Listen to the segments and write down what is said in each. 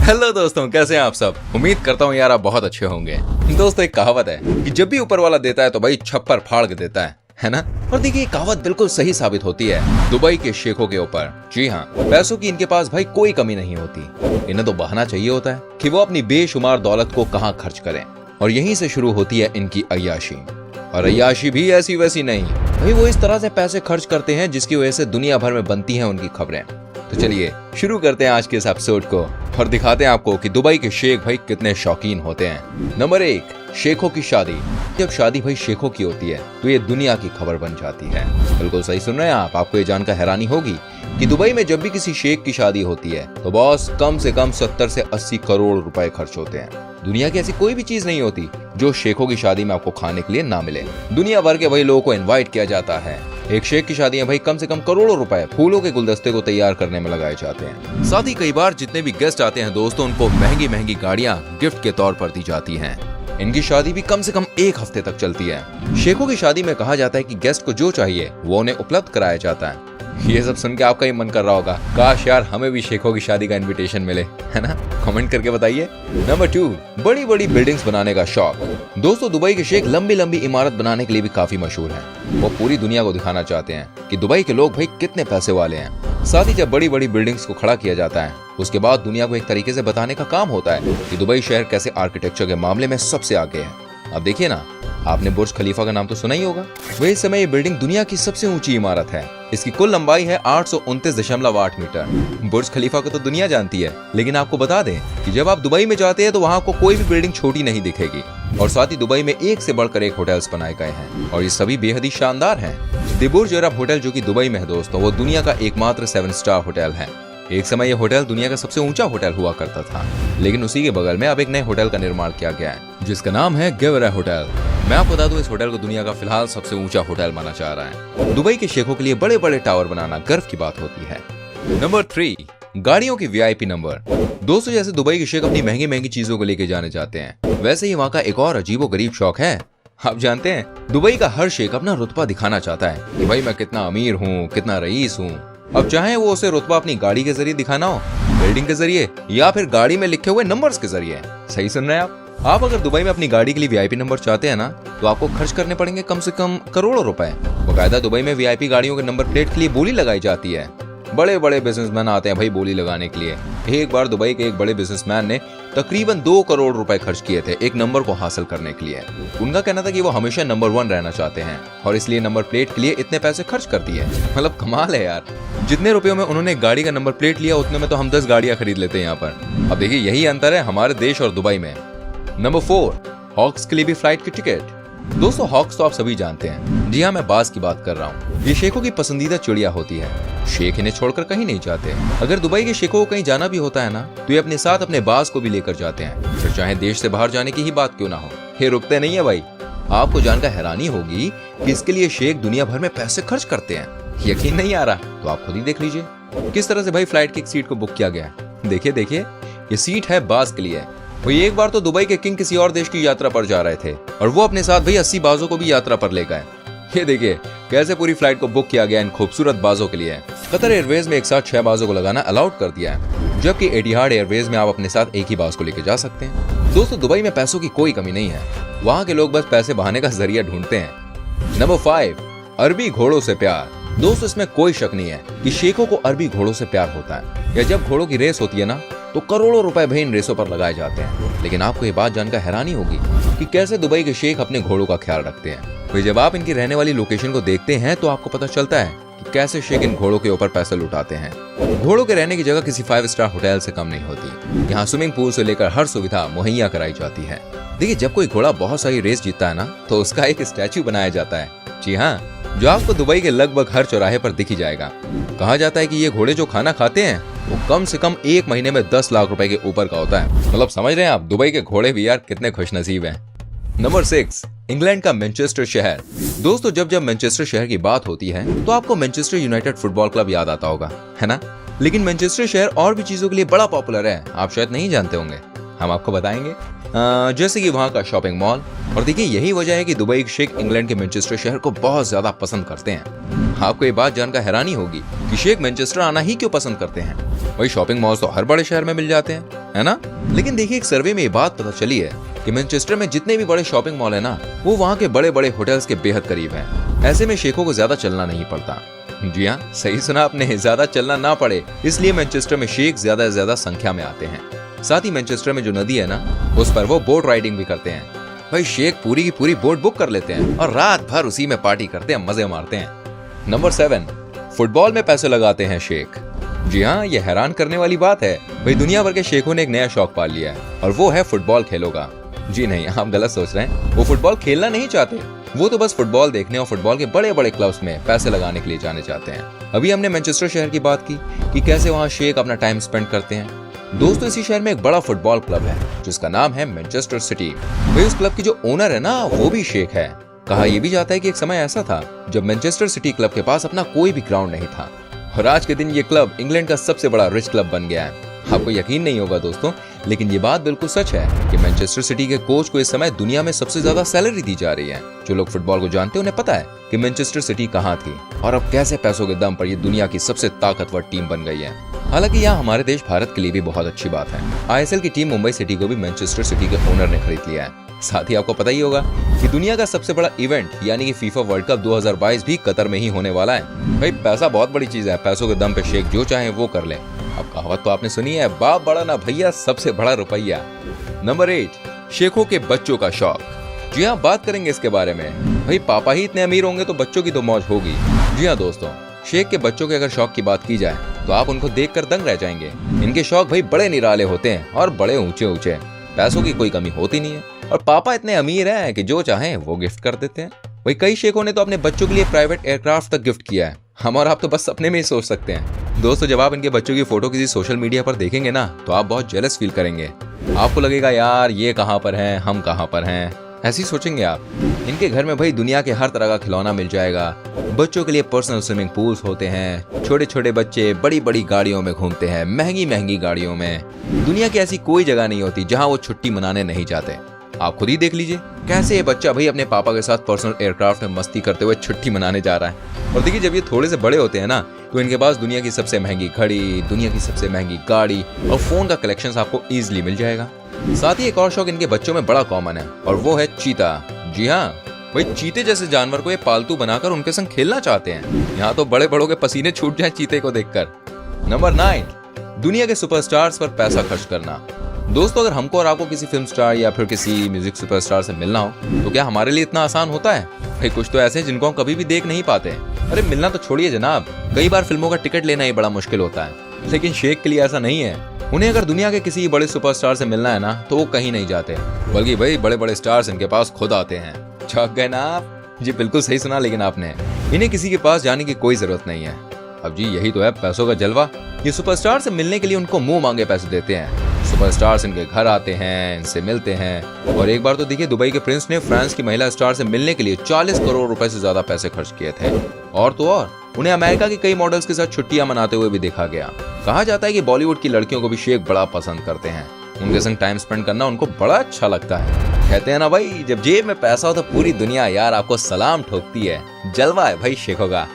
Hello दोस्तों, कैसे हैं आप सब। उम्मीद करता हूँ यार आप बहुत अच्छे होंगे। दोस्तों, एक कहावत है कि जब भी ऊपर वाला देता है तो भाई छप्पर फाड़ के देता है ना। और देखिए ये कहावत बिल्कुल सही साबित होती है दुबई के शेखों के ऊपर। जी हाँ, पैसों की इनके पास भाई कोई कमी नहीं होती। इन्हें तो बहाना चाहिए होता है कि वो अपनी बेशुमार दौलत को कहाँ खर्च करें, और यहीं से शुरू होती है इनकी अय्याशी। और अय्याशी भी ऐसी वैसी नहीं भाई, वो इस तरह से पैसे खर्च करते हैं जिसकी वजह से दुनिया भर में बनती हैं उनकी खबरें। तो चलिए शुरू करते हैं आज के इस एपिसोड को और दिखाते हैं आपको कि दुबई के शेख भाई कितने शौकीन होते हैं। नंबर 1, शेखों की शादी। जब शादी भाई शेखों की होती है तो ये दुनिया की खबर बन जाती है। बिल्कुल सही सुन रहे हैं आप। आपको ये जानकर हैरानी होगी कि दुबई में जब भी किसी शेख की शादी होती है तो बॉस कम से कम 70 से 80 करोड़ रुपए खर्च होते हैं। दुनिया की ऐसी कोई भी चीज नहीं होती जो शेखों की शादी में आपको खाने के लिए ना मिले। दुनिया भर के भाई लोगों को इनवाइट किया जाता है। एक शेख की शादी में भाई कम से कम करोड़ों रुपए फूलों के गुलदस्ते को तैयार करने में लगाए जाते हैं। साथ ही कई बार जितने भी गेस्ट आते हैं दोस्तों, उनको महंगी महंगी गाड़ियां गिफ्ट के तौर पर दी जाती हैं। इनकी शादी भी कम से कम 1 हफ्ते तक चलती है। शेखों की शादी में कहा जाता है कि गेस्ट को जो चाहिए वो उन्हें उपलब्ध कराया जाता है। ये सब सुन के आपका ही मन कर रहा होगा काश यार हमें भी शेखों की शादी का इनविटेशन मिले, है ना। कमेंट करके बताइए। नंबर 2, बड़ी बड़ी बिल्डिंग्स बनाने का शौक। दोस्तों, दुबई के शेख लंबी लंबी इमारत बनाने के लिए भी काफी मशहूर हैं। वो पूरी दुनिया को दिखाना चाहते हैं कि दुबई के लोग भाई कितने पैसे वाले हैं। साथ ही जब बड़ी बड़ी बिल्डिंग्स को खड़ा किया जाता है उसके बाद दुनिया को एक तरीके से बताने का काम होता है कि दुबई शहर कैसे आर्किटेक्चर के मामले में सबसे आगे है। अब देखिए ना, आपने बुर्ज खलीफा का नाम तो सुना ही होगा। वही समय ये बिल्डिंग दुनिया की सबसे ऊंची इमारत है। इसकी कुल लंबाई है 829.8 मीटर। बुर्ज खलीफा को तो दुनिया जानती है, लेकिन आपको बता दें कि जब आप दुबई में जाते हैं तो वहाँ आपको कोई भी बिल्डिंग छोटी नहीं दिखेगी। और साथ ही दुबई में एक से बढ़कर एक होटल्स बनाए गए हैं और ये सभी बेहद ही शानदार हैं। द बुर्ज अरब होटल जो कि दुबई में है दोस्तों, वो दुनिया का एकमात्र 7 स्टार होटल है। एक समय यह होटल दुनिया का सबसे ऊंचा होटल हुआ करता था, लेकिन उसी के बगल में अब एक नए होटल का निर्माण किया गया है जिसका नाम है गेवरा होटल। मैं आपको बता दूं, इस होटल को दुनिया का फिलहाल सबसे ऊंचा होटल माना जा रहा है। दुबई के शेखों के लिए बड़े बड़े टावर बनाना गर्व की बात होती है। नंबर 3, गाड़ियों की वीआईपी नंबर। दोस्तों, जैसे दुबई के शेख अपनी महंगी महंगी चीजों को लेके जाने जाते हैं, वैसे ही वहाँ का एक और अजीबो गरीब शौक है। आप जानते हैं, दुबई का हर शेख अपना रुतबा दिखाना चाहता है कि भाई मैं कितना अमीर हूँ, कितना रईस हूँ। अब चाहे वो उसे रुतबा अपनी गाड़ी के जरिए दिखाना हो, बिल्डिंग के जरिए, या फिर गाड़ी में लिखे हुए नंबर्स के जरिए। सही सुन रहे हैं आप अगर दुबई में अपनी गाड़ी के लिए वीआईपी नंबर चाहते हैं ना, तो आपको खर्च करने पड़ेंगे कम से कम करोड़ों रुपए। बकायदा दुबई में वीआईपी गाड़ियों के नंबर प्लेट के लिए बोली लगाई जाती है। बड़े बड़े बिजनेसमैन आते हैं भाई बोली लगाने के लिए। एक बार दुबई के एक बड़े बिजनेसमैन ने तकरीबन 2 करोड़ रुपए खर्च किए थे एक नंबर को हासिल करने के लिए। उनका कहना था कि वो हमेशा नंबर 1 रहना चाहते हैं और इसलिए नंबर प्लेट के लिए इतने पैसे खर्च कर दिए। मतलब कमाल है यार। जितने रुपयों में उन्होंने गाड़ी का नंबर प्लेट लिया उतने में तो हम 10 गाड़ियां खरीद लेते हैं यहाँ पर। अब देखिए यही अंतर है हमारे देश और दुबई में। नंबर 4, हॉक्स के लिए भी फ्लाइट की टिकट। दोस्तों, हॉक्स तो आप सभी जानते हैं। जी हाँ, मैं बाज की बात कर रहा हूँ। ये शेखों की पसंदीदा चिड़िया होती है। शेख इन्हें छोड़कर कहीं नहीं जाते। अगर दुबई के शेखों को कहीं जाना भी होता है ना, तो ये अपने साथ अपने बाज को भी लेकर जाते हैं, फिर चाहे देश से बाहर जाने की ही बात क्यों ना हो। ये रुकते नहीं है भाई। आपको जानकर हैरानी होगी कि इसके लिए शेख दुनिया भर में पैसे खर्च करते हैं। यकीन नहीं आ रहा तो आप खुद ही देख लीजिए किस तरह से भाई फ्लाइट की एक सीट को बुक किया गया है। देखिए ये सीट है बाज के लिए। वही एक बार तो दुबई के किंग किसी और देश की यात्रा पर जा रहे थे और वो अपने साथ भाई 80 बाजों को भी यात्रा पर ले गए। ये देखिए कैसे पूरी फ्लाइट को बुक किया गया इन खूबसूरत बाजों के लिए। कतर एयरवेज में एक साथ 6 बाजों को लगाना अलाउड कर दिया है, जबकि एटिहाद एयरवेज में आप अपने साथ एक ही बाज को लेकर जा सकते हैं। दोस्तों, दुबई में पैसों की कोई कमी नहीं है। वहाँ के लोग बस पैसे बहाने का जरिया ढूंढते हैं। नंबर 5, अरबी घोड़ों से प्यार। दोस्तों, इसमें कोई शक नहीं है कि शेखों को अरबी घोड़ों से प्यार होता है। या जब घोड़ों की रेस होती है ना, तो करोड़ों रुपए भाई इन रेसों पर लगाए जाते हैं। लेकिन आपको ये बात जानकर हैरानी होगी कि कैसे दुबई के शेख अपने घोड़ों का ख्याल रखते हैं। फिर जब आप इनकी रहने वाली लोकेशन को देखते हैं तो आपको पता चलता है कि कैसे शेख इन घोड़ों के ऊपर पैसे लुटाते हैं। घोड़ों के रहने की जगह किसी 5 स्टार होटल से कम नहीं होती। यहाँ स्विमिंग पूल से लेकर हर सुविधा मुहैया कराई जाती है। देखिए, जब कोई घोड़ा बहुत सारी रेस जीतता है ना, तो उसका एक स्टैचू बनाया जाता है। जी हाँ, जो आपको दुबई के लगभग हर चौराहे पर दिख ही जाएगा। कहा जाता है कि ये घोड़े जो खाना खाते हैं वो कम से कम 1 महीने में 10 लाख रुपए के ऊपर का होता है। मतलब समझ रहे हैं आप, दुबई के घोड़े भी यार कितने खुशनसीब हैं। नंबर 6, इंग्लैंड का मैनचेस्टर शहर। दोस्तों, जब मैनचेस्टर शहर की बात होती है तो आपको मैनचेस्टर यूनाइटेड फुटबॉल क्लब याद आता होगा, है ना। लेकिन मैनचेस्टर शहर और भी चीजों के लिए बड़ा पॉपुलर है। आप शायद नहीं जानते होंगे, हम आपको बताएंगे। जैसे कि वहाँ का शॉपिंग मॉल। और देखिए यही वजह है कि दुबई के शेख इंग्लैंड के मैनचेस्टर शहर को बहुत ज्यादा पसंद करते हैं। आपको ये बात जानकर हैरानी होगी कि शेख मैनचेस्टर आना ही क्यों पसंद करते हैं। वही शॉपिंग मॉल्स तो हर बड़े शहर में मिल जाते हैं, है ना। लेकिन देखिए, एक सर्वे में ये बात पता चली है कि मैनचेस्टर में जितने भी बड़े शॉपिंग मॉल है ना, वो वहाँ के बड़े बड़े होटल्स के बेहद करीब हैं। ऐसे में शेखों को ज्यादा चलना नहीं पड़ता। जी हाँ, सही सुना आपने, ज्यादा चलना ना पड़े, इसलिए मैनचेस्टर में शेख ज्यादा से ज्यादा संख्या में आते हैं। साथ ही मैनचेस्टर में जो नदी है ना, उस पर वो बोट राइडिंग भी करते हैं। भाई शेख पूरी की पूरी बोट बुक कर लेते हैं और रात भर उसी में पार्टी करते हैं, मजे मारते हैं। नंबर 7, फुटबॉल में पैसे लगाते हैं शेख। जी हाँ, ये हैरान करने वाली बात है। भाई दुनिया भर के शेखों ने एक नया शौक पाल लिया है और वो है फुटबॉल खेलोगा। जी नहीं, आप गलत सोच रहे हैं। वो फुटबॉल खेलना नहीं चाहते, वो तो बस फुटबॉल देखने और फुटबॉल के बड़े बड़े क्लब्स में पैसे लगाने के लिए जाने चाहते हैं। अभी हमने मैनचेस्टर शहर की बात की कि कैसे वहाँ शेख अपना टाइम स्पेंड करते हैं। दोस्तों, इसी शहर में एक बड़ा फुटबॉल क्लब है जिसका नाम है मैनचेस्टर सिटी। भाई उस क्लब की जो ओनर है ना, वो भी शेख है। कहा यह भी जाता है कि एक समय ऐसा था जब मैनचेस्टर सिटी क्लब के पास अपना कोई भी ग्राउंड नहीं था और आज के दिन ये क्लब इंग्लैंड का सबसे बड़ा रिच क्लब बन गया है। आपको यकीन नहीं होगा दोस्तों, लेकिन ये बात बिल्कुल सच है कि मैनचेस्टर सिटी के कोच को इस समय दुनिया में सबसे ज्यादा सैलरी दी जा रही है। जो लोग फुटबॉल को जानते हैं उन्हें पता है कि मैनचेस्टर सिटी कहाँ थी और अब कैसे पैसों के दम पर ये दुनिया की सबसे ताकतवर टीम बन गई है। हालांकि यहाँ हमारे देश भारत के लिए भी बहुत अच्छी बात है। ISL की टीम मुंबई सिटी को भी मैनचेस्टर सिटी के ओनर ने खरीद लिया है। साथ ही आपको पता ही होगा कि दुनिया का सबसे बड़ा इवेंट यानी कि फीफा वर्ल्ड कप 2022 भी कतर में ही होने वाला है। भाई पैसा बहुत बड़ी चीज है, पैसों के दम पे शेख जो चाहे वो कर ले। अब कहावत तो आपने सुनी है, बाप बड़ा ना भैया, सबसे बड़ा रुपया। नंबर 8, शेखों के बच्चों का शौक। जी हाँ, बात करेंगे इसके बारे में। भाई पापा ही इतने अमीर होंगे तो बच्चों की तो मौज होगी। जी हाँ दोस्तों, शेख के बच्चों के अगर शौक की बात की जाए तो आप उनको देखकर दंग रह जाएंगे। इनके शौक भाई बड़े निराले होते हैं और बड़े ऊंचे ऊंचे। पैसों की कोई कमी होती नहीं है और पापा इतने अमीर हैं कि जो चाहें वो गिफ्ट कर देते हैं। वही कई शेखों ने तो अपने बच्चों के लिए प्राइवेट एयरक्राफ्ट तक गिफ्ट किया है। हम और आप तो बस सपने में ही सोच सकते हैं। दोस्तों, जब आप इनके बच्चों की फोटो किसी सोशल मीडिया पर देखेंगे ना, तो आप बहुत जेलस फील करेंगे। आपको लगेगा यार ये कहाँ पर हैं, हम कहाँ पर हैं, ऐसे ही सोचेंगे आप। इनके घर में भाई दुनिया के हर तरह का खिलौना मिल जाएगा। बच्चों के लिए पर्सनल स्विमिंग पूल्स होते हैं। छोटे छोटे बच्चे बड़ी बड़ी गाड़ियों में घूमते हैं, महंगी महंगी गाड़ियों में। दुनिया की ऐसी कोई जगह नहीं होती जहां वो छुट्टी मनाने नहीं जाते। आप खुद ही देख लीजिए कैसे ये बच्चा भाई अपने पापा के साथ पर्सनल एयरक्राफ्ट में मस्ती करते हुए छुट्टी मनाने जा रहा है। और देखिए, जब ये थोड़े से बड़े होते हैं ना, तो इनके पास दुनिया की सबसे महंगी घड़ी, दुनिया की सबसे महंगी गाड़ी और फोन का कलेक्शन आपको इजीली मिल जाएगा। साथ ही एक और शौक इनके बच्चों में बड़ा कॉमन है और वो है चीता। जी हाँ, भाई चीते जैसे जानवर को ये पालतू बनाकर उनके संग खेलना चाहते हैं। यहाँ तो बड़े बड़ों के पसीने छूट जाए चीते को देखकर। नंबर 9, दुनिया के सुपरस्टार्स पर पैसा खर्च करना। दोस्तों, अगर हमको और आपको किसी फिल्म स्टार या फिर किसी म्यूजिक सुपरस्टार से मिलना हो तो क्या हमारे लिए इतना आसान होता है? भाई कुछ तो ऐसे जिनको हम कभी भी देख नहीं पाते। अरे मिलना तो छोड़िए जनाब, कई बार फिल्मों का टिकट लेना ही बड़ा मुश्किल होता है। लेकिन शेख के लिए ऐसा नहीं है। उन्हें अगर दुनिया के किसी बड़े सुपरस्टार से मिलना है ना, तो वो कहीं नहीं जाते, बल्कि भाई बड़े बड़े स्टार्स इनके पास खुद आते हैं। चौंक गए ना आप? जी बिल्कुल सही सुना, लेकिन आपने, इन्हें किसी के पास जाने की कोई जरूरत नहीं है। अब जी यही तो है पैसों का जलवा। ये सुपरस्टार से मिलने के लिए उनको मुंह मांगे पैसे देते हैं। सुपरस्टार्स इनके घर आते हैं, इनसे मिलते हैं। और एक बार तो देखिए, दुबई के प्रिंस ने फ्रांस की महिला स्टार से मिलने के लिए 40 करोड़ रुपए से ज्यादा पैसे खर्च किए थे। और तो और उन्हें अमेरिका के कई मॉडल्स के साथ छुट्टियां मनाते हुए भी देखा गया। कहा जाता है कि बॉलीवुड की लड़कियों को भी शेख बड़ा पसंद करते हैं। उनके संग टाइम स्पेंड करना उनको बड़ा अच्छा लगता है। कहते हैं ना भाई, जब जेब में पैसा हो तो पूरी दुनिया यार आपको सलाम ठोकती है। जलवा है भाई शेखों का।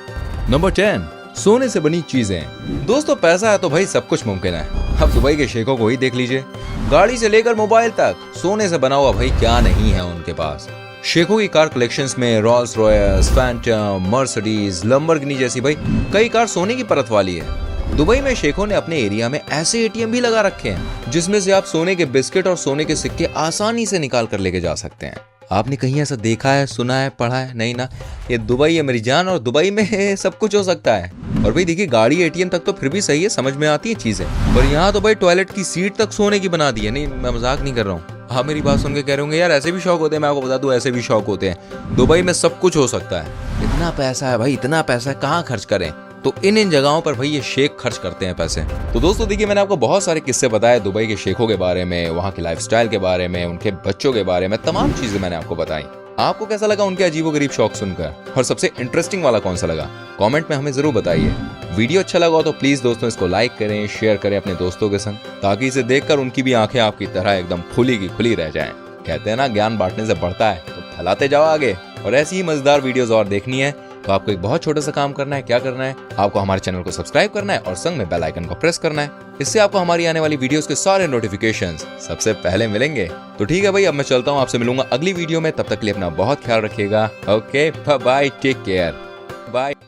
नंबर 10, सोने से बनी चीजें। दोस्तों, पैसा है तो भाई सब कुछ मुमकिन है। अब दुबई के शेखों को ही देख लीजिए, गाड़ी से लेकर मोबाइल तक सोने से बना हुआ भाई क्या नहीं है उनके पास। शेखों की कार कलेक्शंस में Rolls Royce, Phantom, Mercedes, Lamborghini जैसी भाई कई कार सोने की परत वाली है। दुबई में शेखों ने अपने एरिया में ऐसे ATM भी लगा रखे हैं जिसमें से आप सोने के बिस्किट और सोने के सिक्के आसानी से निकाल कर लेके जा सकते हैं। आपने कहीं ऐसा देखा है, सुना है, पढ़ा है? नहीं ना। ये दुबई है मेरी जान, और दुबई में सब कुछ हो सकता है। और भाई देखिए, गाड़ी ATM तक तो फिर भी सही है, समझ में आती है चीजें, पर यहाँ तो भाई टॉयलेट की सीट तक सोने की बना दी है। नहीं, मैं मजाक नहीं कर रहा हूँ। आप मेरी बात सुन के कह रहे होंगे यार ऐसे भी शौक होते हैं। मैं आपको बता दूं, ऐसे भी शौक होते हैं। दुबई में सब कुछ हो सकता है। इतना पैसा है भाई, इतना पैसा कहाँ खर्च करें? तो इन जगहों पर भाई ये शेख खर्च करते हैं पैसे। तो दोस्तों देखिए, मैंने आपको बहुत सारे किस्से बताए दुबई के शेखों के बारे में, वहाँ के लाइफस्टाइल के बारे में, उनके बच्चों के बारे में, तमाम चीजें मैंने आपको बताई। आपको कैसा लगा उनके अजीबोगरीब शौक सुनकर, और सबसे इंटरेस्टिंग वाला कौन सा लगा? कमेंट में हमें जरूर बताइए। वीडियो अच्छा लगा हो तो प्लीज दोस्तों इसको लाइक करें, शेयर करें अपने दोस्तों के संग, ताकि इसे देखकर उनकी भी आंखें आपकी तरह एकदम खुली की खुली रह जाएं। कहते हैं ना, ज्ञान बांटने से बढ़ता है, तो फैलाते जाओ आगे। और ऐसी ही मजेदार वीडियोस और देखनी है तो आपको एक बहुत छोटा सा काम करना है। क्या करना है? आपको हमारे चैनल को सब्सक्राइब करना है और संग में बेल आइकन को प्रेस करना है। इससे आपको हमारी आने वाली वीडियोस के सारे नोटिफिकेशंस सबसे पहले मिलेंगे। तो ठीक है भाई, अब मैं चलता हूँ, आपसे मिलूंगा अगली वीडियो में। तब तक के लिए अपना बहुत ख्याल रखिएगा। Okay, bye bye, take care, bye.